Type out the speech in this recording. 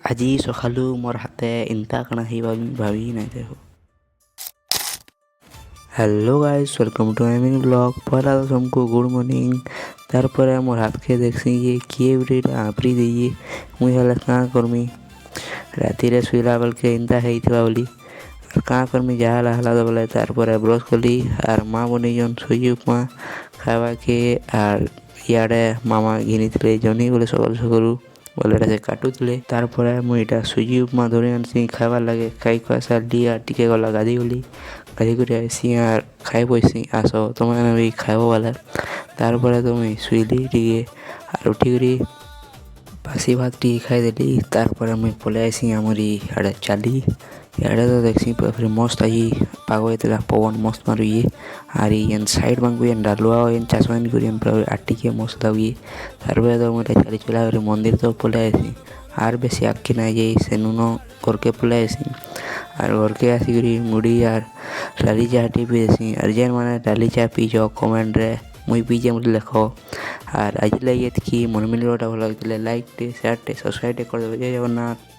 ଆଜି ସକାଳୁ ମୋର ହାତେ ଏନ୍ତା କାଣା ହେଇବା ଭାବି ନାଇଁ ଦେଖ। ହ୍ୟାଲୋ ଗାଇସ୍, ୱେଲକମ୍ ଟୁ ଏମିନି ବ୍ଲଗ୍। ପହଲା ତ ତମକୁ ଗୁଡ଼ ମର୍ଣ୍ଣିଂ। ତାର୍ ପରେ ମୋର୍ ହାତକେ ଦେଖ୍ସି ଯେ କିଏ ଗୋଟେ ଆପ୍ରି ଦେଇଛେ। ମୁଇଁ ହେଲେ କାଁ କର୍ମି, ରାତିରେ ଶୋଇଲା ବେଲ୍କେ ଏନ୍ତା ହେଇଥିବା ବୋଲି କାଁ କର୍ମି, ଯାହା ହେଲା ତ ବୋଲେ। ତାର୍ ପରେ ବ୍ରସ୍ କଲି ଆର୍ ମା ବନେଇଛନ୍ ସୁଜି ଉପମା ଖାଇବାକେ। ଆର୍ ଇଆଡ଼େ ମାମା ଘିନିଥିଲେ ଜହ୍ନି ବୋଲେ ସକାଳୁ ସକାଳୁ ବୋଲେ ଏଇଟା ସେ କାଟୁଥିଲେ। ତାର୍ ପରେ ମୁଇଁ ଇଟା ସୁଜି ଉପମା ଧରି ଆନ୍ସି ଖାଇବାର୍ ଲାଗେ। ଖାଇ ଖୁଆ ସାରିଲି ଆର୍ ଟିକେ ଗଲା ଗାଧି ଗଲି। ଗାଧି କରି ଆଇସି ଆର୍ ଖାଇ ବଇସି। ଆସ ତମେ ବି ଖାଇବ ବୋଲେ। ତାର୍ ପରେ ତ ମୁଇଁ ଶୁଇଲି ଟିକେ ଆର୍ ଉଠିକରି ବାସି ଭାତ ଟିକେ ଖାଇଦେଲି। ତାର୍ ପରେ ମୁଇଁ ପଲେଇ ଆଇସି ଆମରି ଇଆଡ଼େ ଚାଲି। ଇଆଡ଼େ ତ ଦେଖ୍ସି ପୁରା ମସ୍ତ ଆଜି ପାଗ ହେଇଥିଲା, ପବନ ମସ୍ତ ମାରୁଛେ। ଆର୍ ଏନ୍ ସାଇଡ଼୍ ମାନଙ୍କୁ ଏନ୍ ଡାଲୁଆ ଏନ୍ ଚାଷ କରି ପୁରା ଆଟିକେ ମସ୍ତ ଲାଗୁଛେ। ତାର୍ ପରେ ତ ମୁଇଁ ଚାଲି ଚଲା କରି ମନ୍ଦିର ତ ପଲେଇ ଆଇସି। ଆର୍ ବେଶୀ ଆଗ୍କେ ନାଇଁ ଯାଇ ସେନୁନ ଘର୍କେ ପଲେଇ ଆଇସି। ଆର୍ ଘର୍କେ ଆସିକରି ମୁଢ଼ି ଆର୍ ଲାଲି ଚାହା ଟିକେ ପିଇଦେସି। ଆର୍ ଯେନ୍ ମାନେ ଲାଲି ଚାହା ପିଇଛ କମେଣ୍ଟରେ ମୁଇଁ ପିଇଛେ ବୋଲି ଲେଖ। ଆର୍ ଆଜି ଲାଗି ଏତ୍କି। ମନେ ମିଳିବାଟା ଭଲ ଲାଗିଥିଲେ ଲାଇକ୍ଟେ, ସେୟାର୍ଟେ, ସବସ୍କ୍ରାଇବ୍ଟେ କରିଦେବେ। ଜୟ ଜଗନ୍ନାଥ।